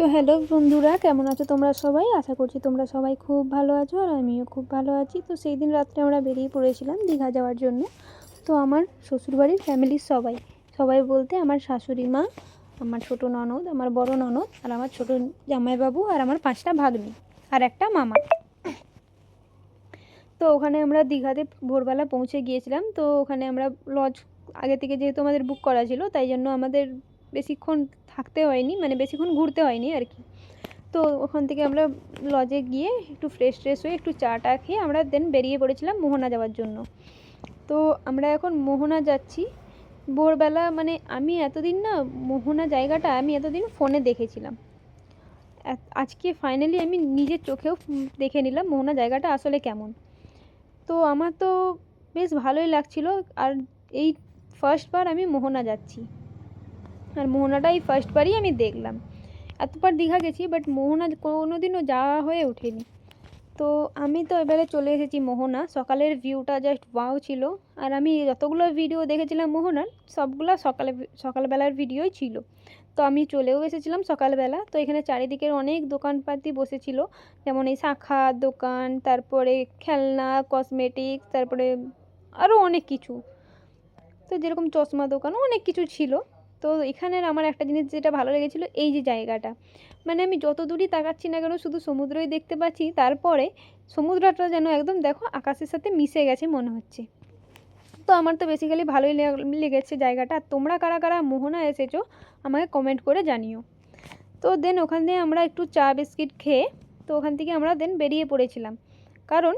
তো হ্যালো বন্ধুরা, কেমন আছো তোমরা সবাই? আশা করছি তোমরা সবাই খুব ভালো আছো আর আমিও খুব ভালো আছি। তো সেই দিন রাত্রে আমরা বেরিয়ে পড়েছিলাম দীঘা যাওয়ার জন্য। তো আমার শ্বশুরবাড়ির ফ্যামিলির সবাই বলতে আমার শাশুড়ি মা, আমার ছোটো ননদ, আমার বড় ননদ আর আমার ছোটো জামাইবাবু আর আমার 5টা ভাগ্নি আর একটা মামা। তো ওখানে আমরা দীঘাতে ভোরবেলা পৌঁছে গিয়েছিলাম। তো ওখানে আমরা লজ আগে থেকে যেহেতু আমাদের বুক করা ছিল, তাই জন্য আমাদের বেশিক্ষণ থাকতে হয়নি, মানে বেশিক্ষণ ঘুরতে হয়নি আর কি। তো ওখান থেকে আমরা লজে গিয়ে একটু ফ্রেশ হয়ে একটু চা খেয়ে আমরা দেন বেরিয়ে পড়েছিলাম মোহনা যাওয়ার জন্য। তো আমরা এখন মোহনা যাচ্ছি ভোরবেলা। মানে আমি এতদিন না মোহনা জায়গাটা আমি এতদিন ফোনে দেখেছিলাম, আজকে ফাইনালি আমি নিজের চোখেও দেখে নিলাম মোহনা জায়গাটা আসলে কেমন। তো আমার তো বেশ ভালোই লাগছিল। আর এই ফার্স্টবার আমি মোহনা যাচ্ছি, আর মোহনাটা এই ফার্স্টবারই আমি দেখলাম। এতবার দীঘা গেছি, বাট মোহনা কোনো দিনও যাওয়া হয়ে ওঠেনি। তো আমি তো এবারে চলে এসেছি মোহনা। সকালের ভিউটা জাস্ট ওয়াও ছিল। আর আমি যতগুলো ভিডিও দেখেছিলাম মোহনার, সবগুলো সকালবেলার ভিডিওই ছিল। তো আমি চলেও এসেছিলাম সকালবেলা। তো এখানে চারিদিকের অনেক দোকানপাতি বসেছিল, যেমন এই শাখা দোকান, তারপরে খেলনা, কসমেটিক্স, তারপরে আরও অনেক কিছু। তো যেরকম চশমা দোকান, অনেক কিছু ছিল। তো এখানের আমার একটা জিনিস যেটা ভালো লেগেছিলো, এই যে জায়গাটা, মানে আমি যত দূরই তাকাচ্ছি না কেন শুধু সমুদ্রই দেখতে পাচ্ছি। তারপরে সমুদ্রটা যেন একদম দেখো আকাশের সাথে মিশে গেছে মনে হচ্ছে। তো আমার তো বেসিক্যালি ভালোই লেগেছে জায়গাটা। আর তোমরা কারা কারা মোহনা এসেছো আমাকে কমেন্ট করে জানিও। তো দেন ওখান থেকে আমরা একটু চা বিস্কিট খেয়ে, তো ওখান থেকে আমরা দেন বেরিয়ে পড়েছিলাম, কারণ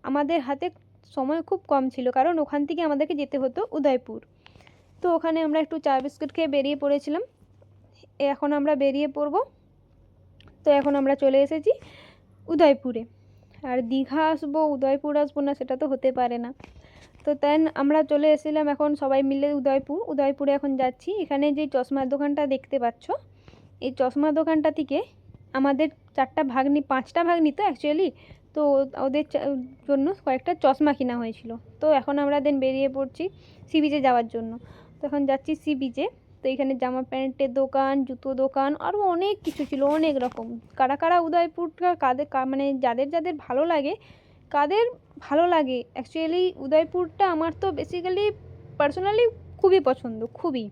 আমাদের হাতে সময় খুব কম ছিল, কারণ ওখান থেকে আমাদেরকে যেতে হতো উদয়পুর। তো ওখানে আমরা একটু চা বিস্কুট খেয়ে বেরিয়ে পড়েছিলাম। এখন আমরা বেরিয়ে পড়ব। তো এখন আমরা চলে এসেছি উদয়পুরে। আর দীঘা আসবো উদয়পুর আসবো না, সেটা তো হতে পারে না। তো দেন আমরা চলে এসেছিলাম এখন সবাই মিলে উদয়পুরে এখন যাচ্ছি। এখানে যে চশমার দোকানটা দেখতে পাচ্ছ, এই চশমার দোকানটা থেকে আমাদের 5টা ভাগ্নি তো অ্যাকচুয়ালি। তো ওদের জন্য কয়েকটা চশমা কেনা হয়েছিল। তো এখন আমরা দেন বেরিয়ে পড়ছি সি বিচে যাওয়ার জন্য। তো এখন যাচ্ছি সি বিচে। তো এখানে জামা প্যান্টের দোকান, জুতো দোকান, আরও অনেক কিছু ছিল, অনেক রকম। কারা কারা উদয়পুরটা মানে যাদের যাদের ভালো লাগে, কাদের ভালো লাগে অ্যাকচুয়ালি উদয়পুরটা, আমার তো বেসিক্যালি পার্সোনালি খুবই পছন্দ, খুবই।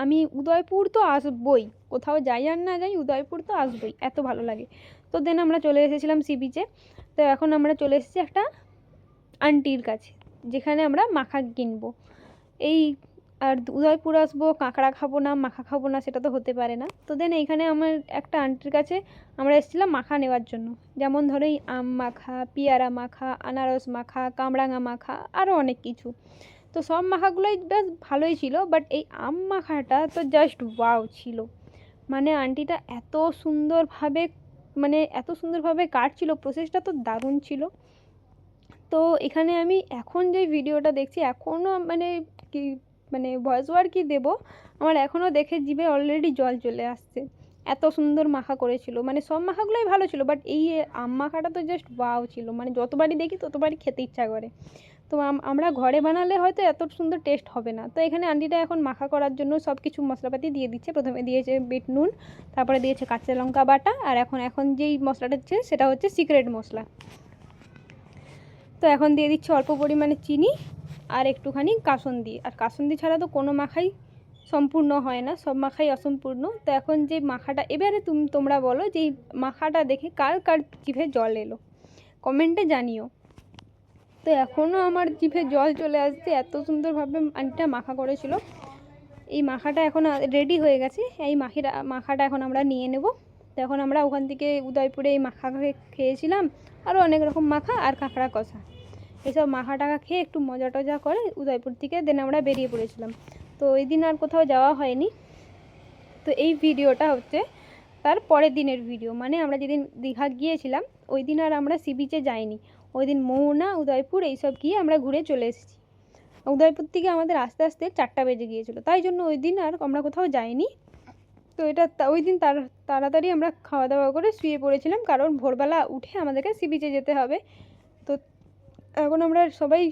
আমি উদয়পুর তো আসবই, কোথাও যাই আর না যাই উদয়পুর তো আসবই, এত ভালো লাগে। তো দেন আমরা চলে এসেছিলাম সি বিচে। তো এখন আমরা চলে এসেছি একটা আন্টির কাছে, যেখানে আমরা মাখা কিনবো। এই আর উদয়পুর আসবো, কাঁকড়া খাবো না, মাখা খাবো না, সেটা তো হতে পারে না। তো দেন এইখানে আমার একটা আন্টির কাছে আমরা এসেছিলাম মাখা নেওয়ার জন্য। যেমন ধরো এই আম মাখা, পেয়ারা মাখা, আনারস মাখা, কামরাঙা মাখা, আরও অনেক কিছু। তো সব মাখাগুলোই বেশ ভালোই ছিল, বাট এই আম মাখাটা তো জাস্ট ওয়াও ছিল। মানে আন্টিটা এত সুন্দরভাবে কাটছিল, প্রসেসটা তো দারুণ ছিল। তো এখানে আমি এখন যে ভিডিওটা দেখছি, এখনও মানে কি, মানে ভয়েস ওভার কি দেবো, আমার এখনও দেখে জিভে অলরেডি জল চলে আসছে। এত সুন্দর মাখা করেছিল, মানে সব মাখাগুলোই ভালো ছিল, বাট এই আম মাখাটা তো জাস্ট ওয়াও ছিল। মানে যতবারই দেখি ততবারই খেতে ইচ্ছা করে। তো আমরা ঘরে বানালে হয়তো এত সুন্দর টেস্ট হবে না। তো এখানে আন্টিটা এখন মাখা করার জন্য সব কিছু মশলাপাতি দিয়ে দিচ্ছে। প্রথমে দিয়েছে বিট নুন, তারপরে দিয়েছে কাঁচা লঙ্কা বাটা, আর এখন যেই মশলাটা দিচ্ছে সেটা হচ্ছে সিক্রেট মশলা। তো এখন দিয়ে দিচ্ছে অল্প পরিমাণে চিনি আর একটুখানি কাসুন্দি। আর কাসুন্দি ছাড়া তো কোনো মাখাই সম্পূর্ণ হয় না, সব মাখাই অসম্পূর্ণ। তো এখন যে মাখাটা, এবারে তোমরা বলো যে এই মাখাটা দেখে কার কার জিভে জল এলো, কমেন্টে জানিও। তো এখনও আমার জিভে জল চলে আসছে, এত সুন্দরভাবে আন্টিটা মাখা করেছিল। এই মাখাটা এখন রেডি হয়ে গেছে। এই মাখাটা এখন আমরা নিয়ে নেব। তো এখন আমরা ওখান থেকে উদয়পুরে এই মাখা খেয়েছিলাম, আরও অনেক রকম মাখা আর কাঁকড়া কষা, এসব মাখা টাকা খেয়ে একটু মজা টজা করে উদয়পুর থেকে দেন আমরা বেরিয়ে পড়েছিলাম। তো ওই দিন আর কোথাও যাওয়া হয়নি। তো এই ভিডিওটা হচ্ছে তার পরের দিনের ভিডিও, মানে আমরা যেদিন দীঘা গিয়েছিলাম ওই দিন আর আমরা সি বিচে যাইনি। ওই দিন মোহনা, উদয়পুর এইসব গিয়ে আমরা ঘুরে চলে এসেছি। উদয়পুর থেকে আমাদের আস্তে আস্তে 4টা বেজে গিয়েছিলো, তাই জন্য ওই দিন আর আমরা কোথাও যাইনি। তো এটা ওই দিন তাড়াতাড়ি আমরা খাওয়া দাওয়া করে শুয়ে পড়েছিলাম, কারণ ভোরবেলা উঠে আমাদেরকে সি বিচে যেতে হবে। তো এখন আমরা সবাই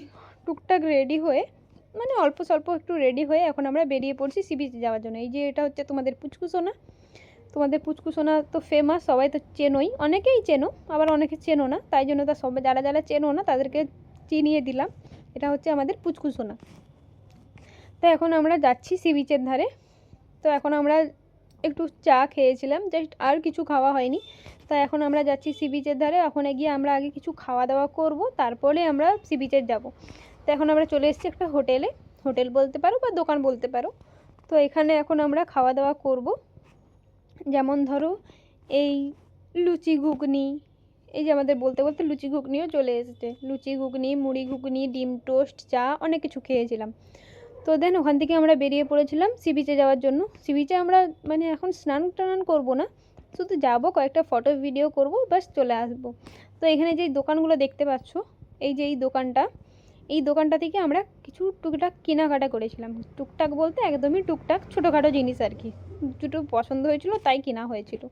টুকটাক রেডি হয়ে, মানে অল্প স্বল্প একটু রেডি হয়ে এখন আমরা বেরিয়ে পড়ছি সি বিচে যাওয়ার জন্য। এই যে এটা হচ্ছে তোমাদের পুচকু সোনা। তো তোমাদের পুচকুসোনা তো ফেমাস, সবাই তো চেনোই, অনেকেই চেনো আবার অনেকে চেনো না, তাই জন্য তার সবাই যারা যারা চেনো না তাদেরকে চিনিয়ে দিলাম। এটা হচ্ছে আমাদের পুচকুসোনা। তো এখন আমরা যাচ্ছি সি বিচের ধারে। তো এখন আমরা একটু চা খেয়েছিলাম, জাস্ট আর কিছু খাওয়া হয়নি। তাই এখন আমরা যাচ্ছি সি বিচের ধারে। ওখানে গিয়ে আমরা আগে কিছু খাওয়া দাওয়া করব, তারপরে আমরা সি বিচে যাব। তো এখন আমরা চলে এসেছি একটা হোটেলে, হোটেল বলতে পারো বা দোকান বলতে পারো। তো এখানে এখন আমরা খাওয়া দাওয়া করব, যেমন ধরো এই লুচি ঘুগনি, এই যে আমাদের বলতে বলতে লুচি ঘুগনিও চলে এসেছে, লুচি ঘুগনি, মুড়ি ঘুগনি, ডিম টোস্ট, চা, অনেক কিছু খেয়েছিলাম। তো দেন ওখান থেকে আমরা বেরিয়ে পড়েছিলাম সি বিচে যাওয়ার জন্য। সি বিচে আমরা মানে এখন স্নান টান করবো না, শুধু যাবো, কয়েকটা ফটো ভিডিও করব, ব্যাস চলে আসবো। তো এখানে যেই দোকানগুলো দেখতে পাচ্ছ, এই যে এই দোকানটা থেকে আমরা কিছু টুকটাক কেনাকাটা করেছিলাম। টুকটাক বলতে একদমই টুকটাক, ছোটোখাটো জিনিস আর কি, দুটো পছন্দ হয়েছিল তাই কেনা হয়েছিল।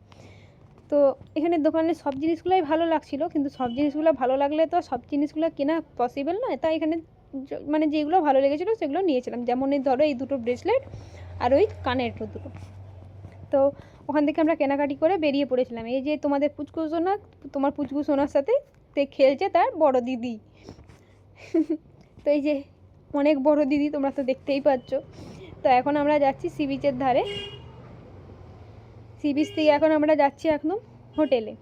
তো এখানে দোকানের সব জিনিসগুলোই ভালো লাগছিলো, কিন্তু সব জিনিসগুলো ভালো লাগলে তো সব জিনিসগুলো কেনা পসিবল নয়। তাই এখানে মানে যেগুলো ভালো লেগেছিলো সেগুলো নিয়েছিলাম, যেমন এই ধরো এই দুটো ব্রেসলেট আর ওই কানের দুটো। তো ওখান থেকে আমরা কেনাকাটি করে বেরিয়ে পড়েছিলাম। এই যে তোমাদের পুচকুসোনা, তোমার পুচকুসোনার সাথে খেলছে তার বড় দিদি। তো এই যে অনেক বড় দিদি, তোমরা তো দেখতেই পাচ্ছ। তো এখন আমরা যাচ্ছি সি বিচের ধারে। সি বিচ থেকে এখন আমরা যাচ্ছি একদম হোটেলে,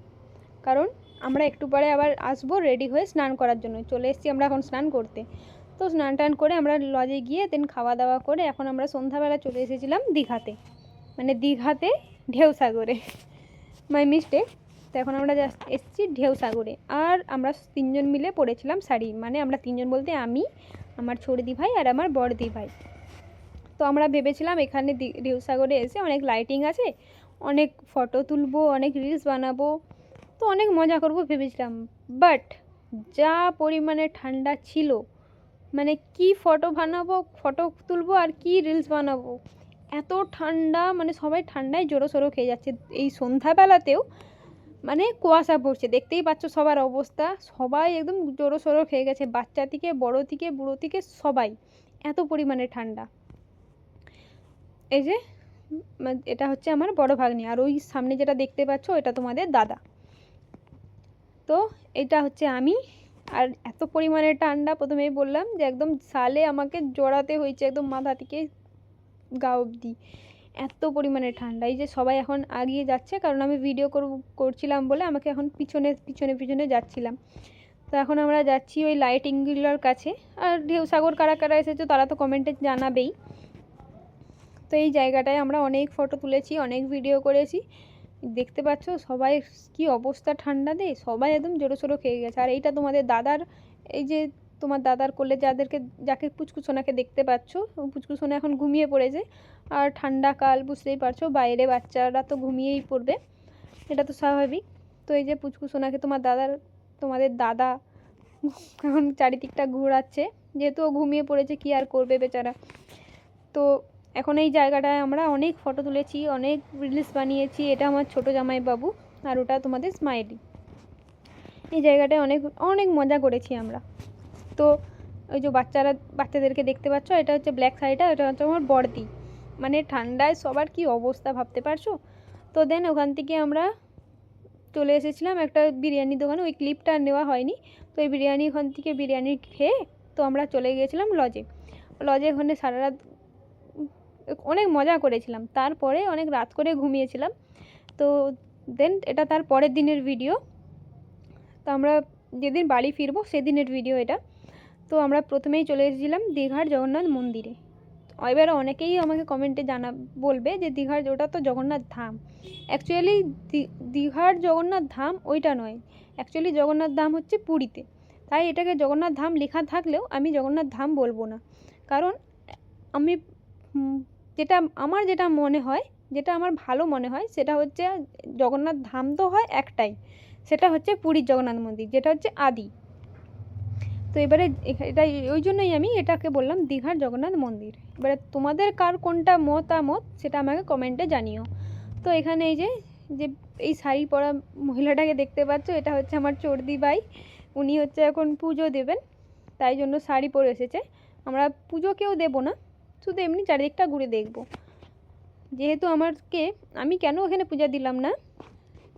কারণ আমরা একটু পরে আবার আসবো রেডি হয়ে স্নান করার জন্য। চলে এসেছি আমরা এখন স্নান করতে। তো স্নান টান করে আমরা লজে গিয়ে দেন খাওয়া দাওয়া করে এখন আমরা সন্ধ্যাবেলা চলে এসেছিলাম দীঘাতে, মানে দীঘাতে ঢেউসাগরে, মাই মিস্টেক। তো এখন আমরা এসেছি ঢেউসাগরে। আর আমরা 3জন মিলে পড়েছিলাম শাড়ি, মানে আমরা 3জন বলতে আমি, আমার ছোটদি ভাই আর আমার বড়দি ভাই। তো আমরা ভেবেছিলাম এখানে ঢেউসাগরে এসে অনেক লাইটিং আছে, অনেক ফটো তুলবো, অনেক রিলস বানাবো, তো অনেক মজা করব ভেবেছিলাম। বাট যা পরিমাণে ঠান্ডা ছিল, মানে কি ফটো বানাবো, ফটো তুলবো আর কি রিলস বানাবো, এত ঠান্ডা, মানে সবাই ঠান্ডায় জোরো সোরো খেয়ে যাচ্ছে। এই সন্ধ্যাবেলাতেও মানে কুয়াশা পড়ছে, দেখতেই পাচ্ছ সবার অবস্থা, সবাই একদম জোরো সোরো খেয়ে গেছে, বাচ্চা থেকে বড় থেকে বুড়ো থেকে সবাই, এত পরিমাণে ঠান্ডা। এই যে এটা হচ্ছে আমার বড় ভাগ্নি, আর ওই সামনে যেটা দেখতে পাচ্ছ এটা তোমাদের দাদা। তো এটা হচ্ছে আমি। আর এত পরিমাণে ঠান্ডা, প্রথমেই বললাম যে একদম সালে আমাকে জড়াতে হয়েছে একদম মাথা থেকে গা অবধি, এত পরিমাণে ঠান্ডা। এই যে সবাই এখন আগিয়ে যাচ্ছে, কারণ আমি ভিডিও করছিলাম বলে আমাকে এখন পিছনে পিছনে পিছনে যাচ্ছিলাম। তো এখন আমরা যাচ্ছি ওই লাইটিংগুলোর কাছে। আর ঢেউসাগর কারা কারা এসেছে তারা তো কমেন্টে জানাবেই। তো এই জায়গাটায় আমরা অনেক ফটো তুলেছি, অনেক ভিডিও করেছি, দেখতে পাচ্ছ সবাই কি অবস্থা ঠান্ডাতে, সবাই একদম জোরো সোরো খেয়ে গেছে। আর এইটা তোমাদের দাদার, এই যে তোমার দাদার কোলে যাকে পুচকুসোনাকে দেখতে পাচ্ছ, পুচকুসোনা এখন ঘুমিয়ে পড়েছে। আর ঠান্ডা কাল, বুঝতেই পারছো, বাইরে বাচ্চারা তো ঘুমিয়েই পড়বে, এটা তো স্বাভাবিক। তো এই যে পুচকুসোনাকে তোমাদের দাদা এখন চারিদিকটা ঘোরাচ্ছে, যেহেতু ও ঘুমিয়ে পড়েছে, কি আর করবে বেচারা। তো এখন এই জায়গাটায় আমরা অনেক ফটো তুলেছি, অনেক রিলস বানিয়েছি। এটা আমার ছোটো জামাইবাবু, আর ওটা তোমাদের স্মাইলি। এই জায়গাটায় অনেক অনেক মজা করেছি আমরা। তো ওই যে বাচ্চাদেরকে দেখতে পাচ্ছ, এটা হচ্ছে ব্ল্যাক শাড়িটা, এটা হচ্ছে আমার বড়দি। মানে ঠান্ডায় সবার কি অবস্থা ভাবতে পারছো। তো দেন ওখান থেকে আমরা চলে এসেছিলাম একটা বিরিয়ানি দোকানে, ওই ক্লিপটা নেওয়া হয়নি। তো ওই ওখান থেকে বিরিয়ানি খেয়ে তো আমরা চলে গিয়েছিলাম লজে। ওখানে সারা রাত অনেক মজা করেছিলাম, তারপরে অনেক রাত করে ঘুমিয়েছিলাম। তো দেন এটা তার পরের দিনের ভিডিও। তো আমরা যেদিন বাড়ি ফিরবো সেদিনের ভিডিও এটা। তো আমরা প্রথমেই চলে এসেছিলাম দীঘার জগন্নাথ মন্দিরে। এবার অনেকেই আমাকে কমেন্টে বলবে যে দীঘার ওটা তো জগন্নাথ ধাম। অ্যাকচুয়ালি দীঘার জগন্নাথ ধাম ওইটা নয়, অ্যাকচুয়ালি জগন্নাথ ধাম হচ্ছে পুরীতে। তাই এটাকে জগন্নাথ ধাম লেখা থাকলেও আমি জগন্নাথ ধাম বলবো না, কারণ আমি যেটা মনে হয়, যেটা আমার ভালো মনে হয়, সেটা হচ্ছে জগন্নাথ ধাম তো হয় একটাই, সেটা হচ্ছে পুরীর জগন্নাথ মন্দির, যেটা হচ্ছে আদি। তো এবারে এটা ওই জন্যই আমি এটাকে বললাম দীঘার জগন্নাথ মন্দির। এবারে তোমাদের কার কোনটা মতামত সেটা আমাকে কমেন্টে জানিও। তো এখানে এই যে এই শাড়ি পরা মহিলাটাকে দেখতে পাচ্ছ, এটা হচ্ছে আমার চর্দি ভাই। উনি হচ্ছে এখন পুজো দেবেন, তাই জন্য শাড়ি পরে এসেছে। আমরা পুজো কেউ দেবো না, শুধু এমনি চারিদিকটা ঘুরে দেখব। যেহেতু আমি কেন ওখানে পূজা দিলাম না,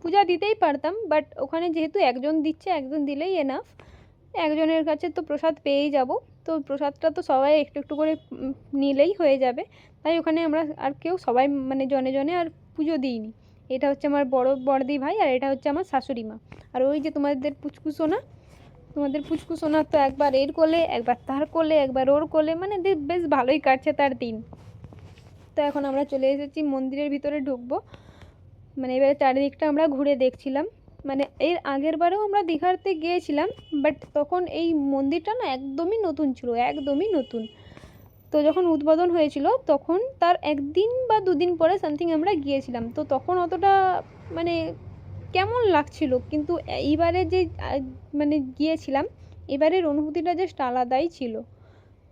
পূজা দিতেই পারতাম, বাট ওখানে যেহেতু একজন দিচ্ছে, একজন দিলেই এনাফ, একজনের কাছে তো প্রসাদ পেয়েই যাব, তো প্রসাদটা তো সবাই একটু একটু করে নিলেই হয়ে যাবে। তাই ওখানে আমরা আর কেউ সবাই মানে জনে জনে আর পুজো দিইনি। এটা হচ্ছে আমার বড় বড়দি ভাই, আর এটা হচ্ছে আমার শাশুড়ি মা। আর ওই যে তোমাদের পুচকু সোনা তো একবার এর কোলে, একবার তার কোলে, একবার ওর কোলে, মানে বেশ ভালোই কাটছে তার দিন। তো এখন আমরা চলে এসেছি মন্দিরের ভিতরে ঢুকবো। মানে এবারে চারিদিকটা আমরা ঘুরে দেখছিলাম। মানে এর আগের বারেও আমরা দীঘাতে গিয়েছিলাম, বাট তখন এই মন্দিরটা না একদমই নতুন ছিল, একদমই নতুন। তো যখন উদ্বোধন হয়েছিল তখন তার একদিন বা দুদিন পরে সামথিং আমরা গিয়েছিলাম, তো তখন অতটা মানে কেমন লাগছিল, কিন্তু এইবারে যে মানে গিয়েছিলাম, এবারের অনুভূতিটা জাস্ট আলাদাই ছিল।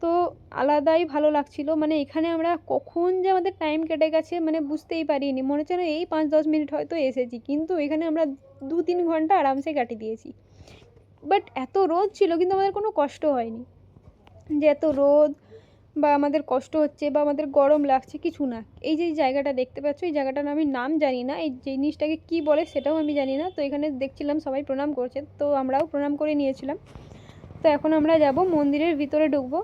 তো আলাদাই ভালো লাগছিল। মানে এখানে আমরা কখন যে আমাদের টাইম কেটে গেছে মানে বুঝতেই পারিনি, মনে হচ্ছে না এই 5-10 মিনিট হয়তো এসেছি, কিন্তু এখানে আমরা 2-3 ঘন্টা আরামসে কাটিয়ে দিয়েছি। বাট এত রোদ ছিল কিন্তু আমাদের কোনো কষ্ট হয়নি, যে এত রোদ বা আমাদের কষ্ট হচ্ছে বা আমাদের গরম লাগছে, কিছু না। এই যে জায়গাটা দেখতে পাচ্ছ, এই জায়গাটার আমি নাম জানি না, এই জিনিসটাকে কি বলে সেটাও আমি জানি না। তো এখানে দেখছিলাম সবাই প্রণাম করছে, তো আমরাও প্রণাম করে নিয়েছিলাম। তো এখন আমরা যাব মন্দিরের ভিতরে ঢুকবো।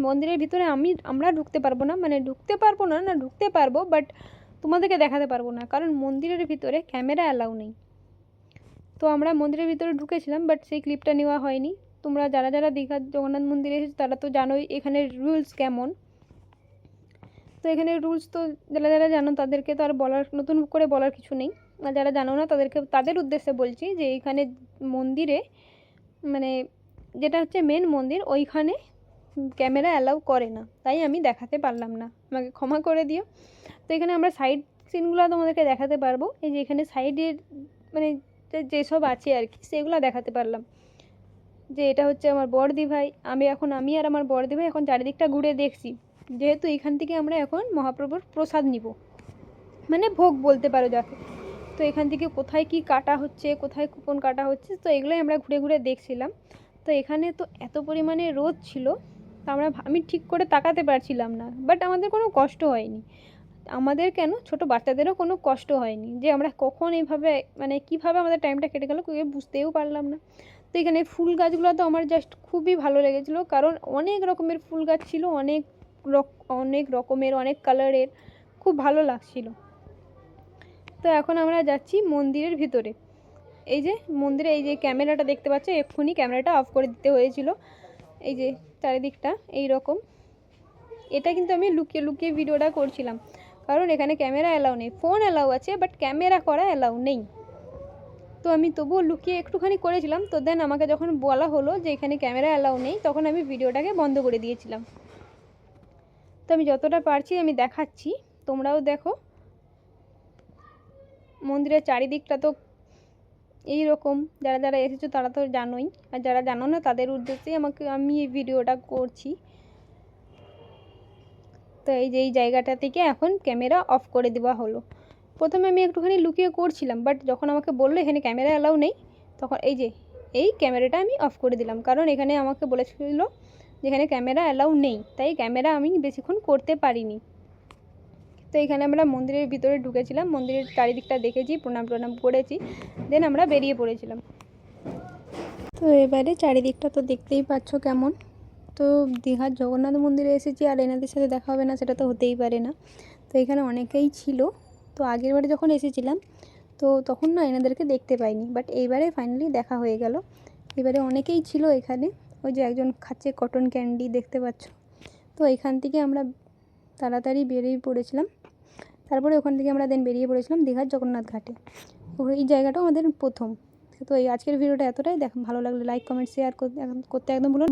মন্দিরের ভিতরে আমরা ঢুকতে পারবো না, মানে ঢুকতে পারবো না, ঢুকতে পারবো বাট তোমাদেরকে দেখাতে পারবো না, কারণ মন্দিরের ভিতরে ক্যামেরা অ্যালাউ নেই। তো আমরা মন্দিরের ভিতরে ঢুকেছিলাম, বাট সেই ক্লিপটা নেওয়া হয়নি। তোমরা যারা যারা দীঘার জগন্নাথ মন্দিরে এসেছো তারা তো জানোই এখানের রুলস কেমন। তো এখানের রুলস তো যারা যারা জানো তাদেরকে তো আর নতুন করে বলার কিছু নেই। আর যারা জানো না তাদের উদ্দেশ্যে বলছি যে এইখানে মন্দিরে মানে যেটা হচ্ছে মেন মন্দির, ওইখানে ক্যামেরা অ্যালাউ করে না, তাই আমি দেখাতে পারলাম না, আমাকে ক্ষমা করে দিও। তো এখানে আমরা সাইড সিনগুলো তোমাদেরকে দেখাতে পারবো। এই যে এখানে সাইডের মানে যেসব আছে আর কি সেগুলো দেখাতে পারলাম। যে এটা হচ্ছে আমার বড়দি ভাই, আমি আর আমার বড়দি ভাই এখন চারিদিকটা ঘুরে দেখছি, যেহেতু এখান থেকে আমরা এখন মহাপ্রভুর প্রসাদ নিব, মানে ভোগ বলতে পারো যাকে। তো এখান থেকে কোথায় কি কাটা হচ্ছে, কোথায় কুপন কাটা হচ্ছে, তো এগুলোই আমরা ঘুরে ঘুরে দেখছিলাম। তো এখানে তো এত পরিমাণে রোদ ছিল, তো আমি ঠিক করে তাকাতে পারছিলাম না, বাট আমাদের কোনো কষ্ট হয়নি। আমাদের কেন, ছোট বাচ্চাদেরও কোনো কষ্ট হয়নি, যে আমরা কখন এইভাবে মানে কীভাবে আমাদের টাইমটা কেটে গেল বুঝতেও পারলাম না। তো এখানে ফুল গাছগুলো তো আমার জাস্ট খুবই ভালো লেগেছিলো, কারণ অনেক রকমের ফুল গাছ ছিল, অনেক রকমের, অনেক কালারের, খুব ভালো লাগছিল। তো এখন আমরা যাচ্ছি মন্দিরের ভিতরে। এই যে মন্দিরে এই যে ক্যামেরাটা দেখতে পাচ্ছ, এক্ষুনি ক্যামেরাটা অফ করে দিতে হয়েছিল। এই যে চারিদিকটা এই রকম, এটা কিন্তু আমি লুকিয়ে লুকিয়ে ভিডিওটা করছিলাম, কারণ এখানে ক্যামেরা অ্যালাউ নেই। ফোন অ্যালাউ আছে বাট ক্যামেরা করা অ্যালাউ নেই। তো আমি তবুও লুকিয়ে একটুখানি করেছিলাম। তো দেন আমাকে যখন বলা হলো যে এখানে ক্যামেরা অ্যালাউ নেই, তখন আমি ভিডিওটাকে বন্ধ করে দিয়েছিলাম। তো আমি যতটা পারছি আমি দেখাচ্ছি, তোমরাও দেখো। মন্দিরের চারিদিকটা তো এই রকম, যারা যারা এসেছো তারা তো জানোই, আর যারা জানো না তাদের উদ্দেশ্যেই আমি এই ভিডিওটা করছি। তো এই যে এই জায়গাটা থেকে এখন ক্যামেরা অফ করে দেওয়া হলো। প্রথমে আমি একটুখানি লুকিয়ে করছিলাম, বাট যখন আমাকে বললো এখানে ক্যামেরা অ্যালাউ নেই, তখন এই ক্যামেরাটা আমি অফ করে দিলাম, কারণ এখানে আমাকে বলেছিল যে এখানে ক্যামেরা অ্যালাউ নেই, তাই ক্যামেরা আমি বেশিক্ষণ করতে পারিনি। তো এখানে আমরা মন্দিরের ভিতরে ঢুকেছিলাম, মন্দিরের চারিদিকটা দেখেছি, প্রণাম করেছি, দেন আমরা বেরিয়ে পড়েছিলাম। তো এবারে চারিদিকটা তো দেখতেই পাচ্ছ কেমন। তো দীঘার জগন্নাথ মন্দিরে এসেছি আর এনাদের সাথে দেখা হবে না সেটা তো হতেই পারে না। তো এখানে অনেকেই ছিল, তো আগের বারে যখন এসেছিলাম তো তখন না এনাদেরকে দেখতে পাইনি, বাট এইবারে ফাইনালি দেখা হয়ে গেল। এবারে অনেকেই ছিল এখানে, ওই যে একজন খাচ্ছে কটন ক্যান্ডি দেখতে পাচ্ছ। তো এখান থেকে আমরা তাড়াতাড়ি বেরিয়ে পড়েছিলাম, তারপরে ওখান থেকে আমরা বেরিয়ে পড়েছিলাম দীঘার জগন্নাথ ঘাটে। এই জায়গাটাও আমাদের প্রথম। তো এই আজকের ভিডিওটা এতটাই, ভালো লাগলে লাইক কমেন্ট শেয়ার করতে একদম ভুলো না।